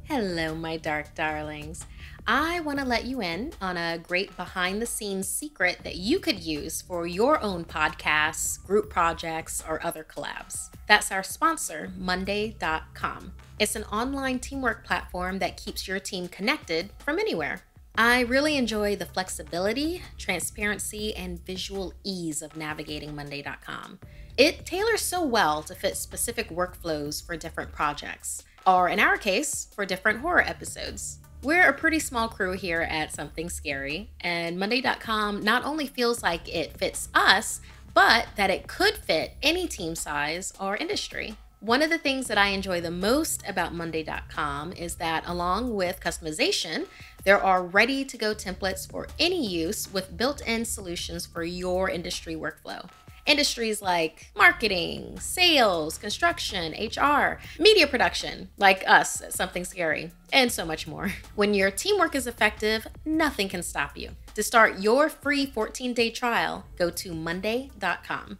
Hello, my dark darlings. I want to let you in on a great behind-the-scenes secret that you could use for your own podcasts, group projects, or other collabs. That's our sponsor, Monday.com. It's an online teamwork platform that keeps your team connected from anywhere. I really enjoy the flexibility, transparency, and visual ease of navigating Monday.com. It tailors so well to fit specific workflows for different projects, or in our case, for different horror episodes. We're a pretty small crew here at Something Scary, and Monday.com not only feels like it fits us, but that it could fit any team size or industry. One of the things that I enjoy the most about Monday.com is that along with customization, there are ready-to-go templates for any use with built-in solutions for your industry workflow. Industries like marketing, sales, construction, HR, media production, like us at Something Scary, and so much more. When your teamwork is effective, nothing can stop you. To start your free 14-day trial, go to Monday.com.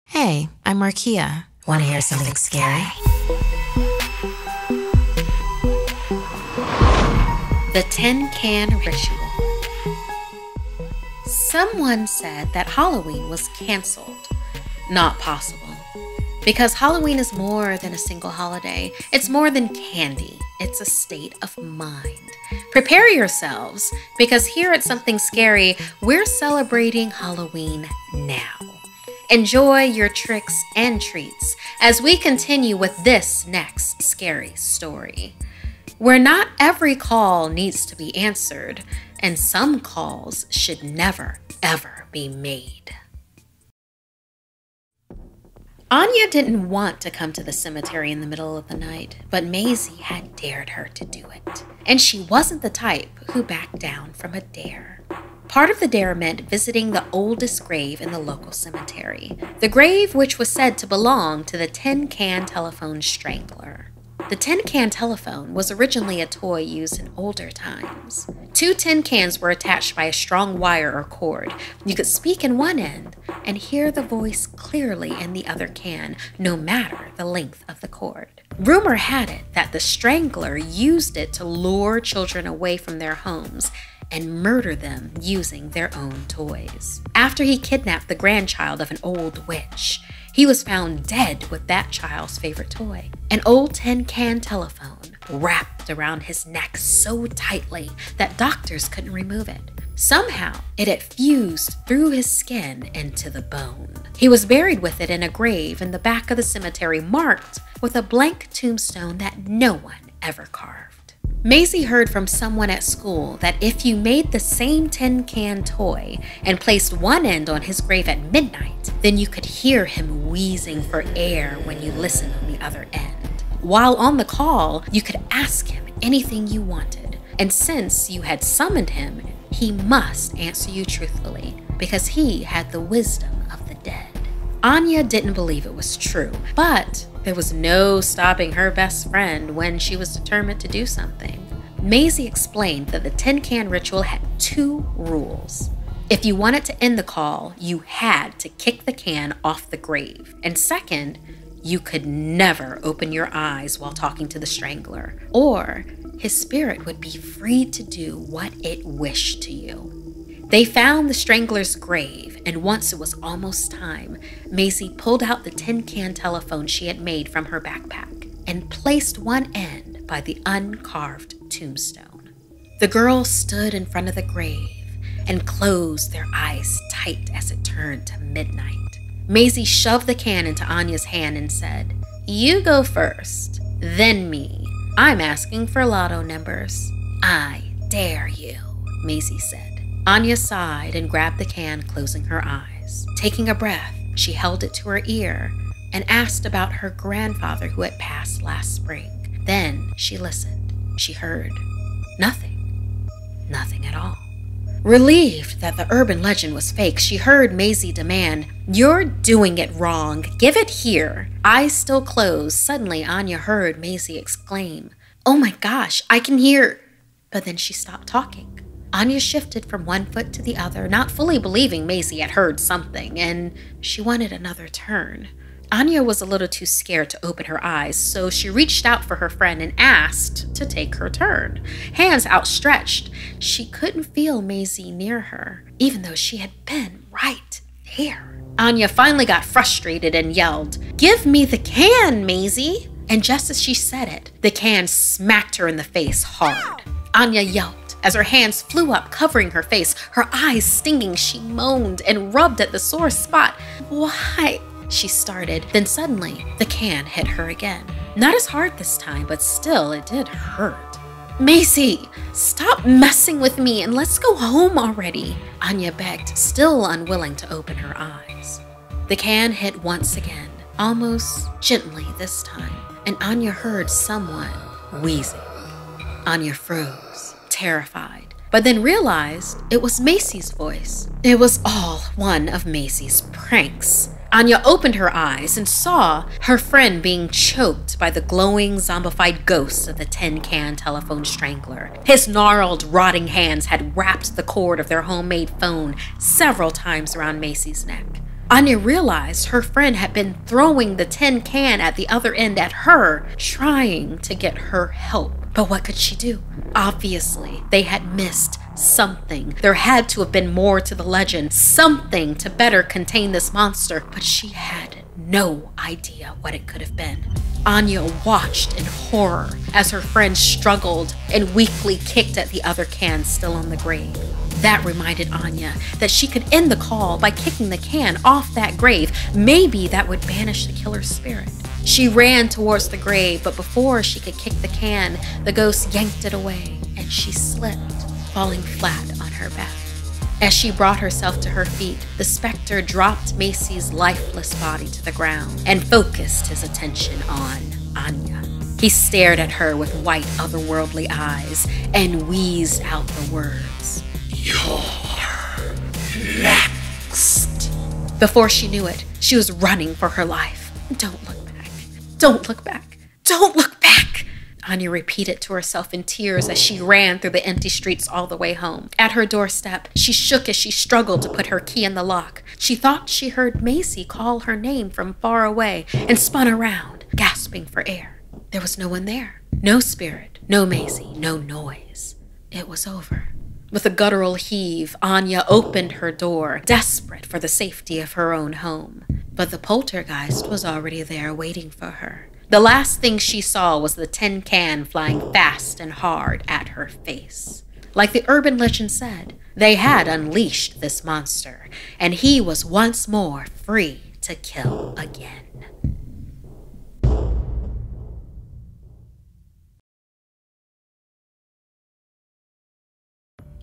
Hey, I'm Markeia. Want to hear something scary? The Tin Can Ritual. Someone said that Halloween was canceled. Not possible. Because Halloween is more than a single holiday. It's more than candy. It's a state of mind. Prepare yourselves, because here at Something Scary, we're celebrating Halloween now. Enjoy your tricks and treats as we continue with this next scary story, where not every call needs to be answered, and some calls should never, ever be made. Anya didn't want to come to the cemetery in the middle of the night, but Maisie had dared her to do it. And she wasn't the type who backed down from a dare. Part of the dare meant visiting the oldest grave in the local cemetery, the grave which was said to belong to the Tin Can Telephone Strangler. The tin can telephone was originally a toy used in older times. Two tin cans were attached by a strong wire or cord. You could speak in one end and hear the voice clearly in the other can, no matter the length of the cord. Rumor had it that the Strangler used it to lure children away from their homes and murder them using their own toys. After he kidnapped the grandchild of an old witch, he was found dead with that child's favorite toy, an old tin can telephone wrapped around his neck so tightly that doctors couldn't remove it. Somehow, it had fused through his skin into the bone. He was buried with it in a grave in the back of the cemetery, marked with a blank tombstone that no one ever carved. Maisie heard from someone at school that if you made the same tin can toy and placed one end on his grave at midnight, then you could hear him wheezing for air when you listened on the other end. While on the call, you could ask him anything you wanted, and since you had summoned him, he must answer you truthfully, because he had the wisdom of the dead. Anya didn't believe it was true, but there was no stopping her best friend when she was determined to do something. Maisie explained that the tin can ritual had two rules. If you wanted to end the call, you had to kick the can off the grave. And second, you could never open your eyes while talking to the Strangler, or his spirit would be free to do what it wished to you. They found the Strangler's grave, and once it was almost time, Maisie pulled out the tin can telephone she had made from her backpack and placed one end by the uncarved tombstone. The girls stood in front of the grave and closed their eyes tight as it turned to midnight. Maisie shoved the can into Anya's hand and said, "You go first, then me. I'm asking for lotto numbers." "I dare you," Maisie said. Anya sighed and grabbed the can, closing her eyes. Taking a breath, she held it to her ear and asked about her grandfather who had passed last spring. Then she listened. She heard nothing. Nothing at all. Relieved that the urban legend was fake, she heard Maisie demand, "You're doing it wrong. Give it here." Eyes still closed, suddenly Anya heard Maisie exclaim, "Oh my gosh, I can hear..." But then she stopped talking. Anya shifted from one foot to the other, not fully believing Maisie had heard something, and she wanted another turn. Anya was a little too scared to open her eyes, so she reached out for her friend and asked to take her turn. Hands outstretched, she couldn't feel Maisie near her, even though she had been right there. Anya finally got frustrated and yelled, "Give me the can, Maisie!" And just as she said it, the can smacked her in the face hard. Anya yelped as her hands flew up, covering her face, her eyes stinging. She moaned and rubbed at the sore spot. "Why?" she started. Then suddenly, the can hit her again. Not as hard this time, but still, it did hurt. "Maisie, stop messing with me and let's go home already," Anya begged, still unwilling to open her eyes. The can hit once again, almost gently this time, and Anya heard someone wheezing. Anya froze, terrified, but then realized it was Maisie's voice. It was all one of Maisie's pranks. Anya opened her eyes and saw her friend being choked by the glowing, zombified ghost of the tin-can telephone strangler. His gnarled, rotting hands had wrapped the cord of their homemade phone several times around Maisie's neck. Anya realized her friend had been throwing the tin can at the other end at her, trying to get her help. But what could she do? Obviously, they had missed something. There had to have been more to the legend, something to better contain this monster, but she had no idea what it could have been. Anya watched in horror as her friend struggled and weakly kicked at the other can still on the grave. That reminded Anya that she could end the call by kicking the can off that grave. Maybe that would banish the killer's spirit. She ran towards the grave, but before she could kick the can, the ghost yanked it away, and she slipped, falling flat on her back. As she brought herself to her feet, the specter dropped Maisie's lifeless body to the ground and focused his attention on Anya. He stared at her with white, otherworldly eyes and wheezed out the words, "You're next." Before she knew it, she was running for her life. "Don't look back. Don't look back. Don't look back," Anya repeated to herself in tears as she ran through the empty streets all the way home. At her doorstep, she shook as she struggled to put her key in the lock. She thought she heard Maisie call her name from far away and spun around, gasping for air. There was no one there. No spirit, no Maisie, no noise. It was over. With a guttural heave, Anya opened her door, desperate for the safety of her own home. But the poltergeist was already there waiting for her. The last thing she saw was the tin can flying fast and hard at her face. Like the urban legend said, they had unleashed this monster, and he was once more free to kill again.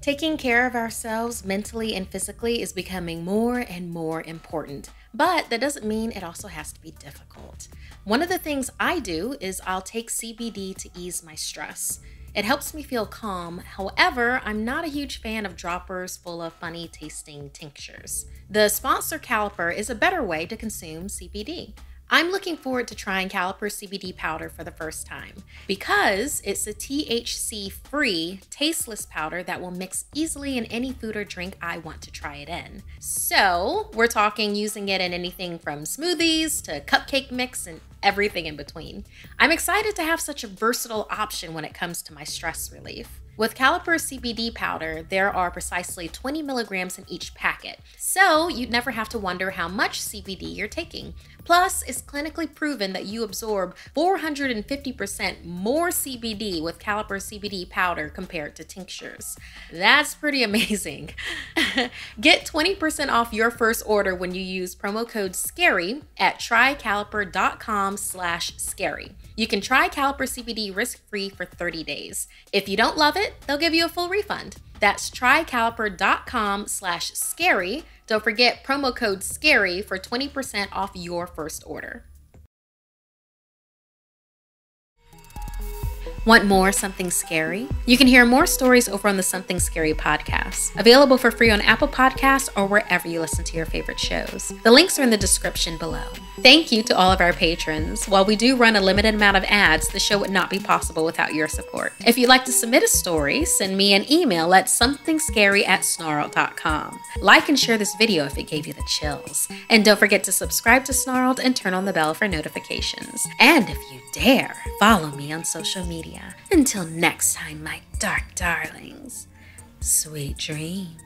Taking care of ourselves mentally and physically is becoming more and more important, but that doesn't mean it also has to be difficult. One of the things I do is I'll take CBD to ease my stress. It helps me feel calm. However, I'm not a huge fan of droppers full of funny tasting tinctures. The sponsor Caliper is a better way to consume CBD. I'm looking forward to trying Caliper CBD powder for the first time because it's a THC-free, tasteless powder that will mix easily in any food or drink I want to try it in. So we're talking using it in anything from smoothies to cupcake mix and everything in between. I'm excited to have such a versatile option when it comes to my stress relief. With Caliper CBD powder, there are precisely 20 milligrams in each packet, so you'd never have to wonder how much CBD you're taking. Plus, it's clinically proven that you absorb 450% more CBD with Caliper CBD powder compared to tinctures. That's pretty amazing. Get 20% off your first order when you use promo code SCARY at trycaliper.com/scary. You can try Caliper CBD risk-free for 30 days. If you don't love it, they'll give you a full refund. That's trycaliper.com/scary. Don't forget promo code SCARY for 20% off your first order. Want more Something Scary? You can hear more stories over on the Something Scary podcast, available for free on Apple Podcasts or wherever you listen to your favorite shows. The links are in the description below. Thank you to all of our patrons. While we do run a limited amount of ads, the show would not be possible without your support. If you'd like to submit a story, send me an email at somethingscary@snarled.com. Like and share this video if it gave you the chills. And don't forget to subscribe to Snarled and turn on the bell for notifications. And if you dare, follow me on social media. Until next time, my dark darlings, sweet dreams.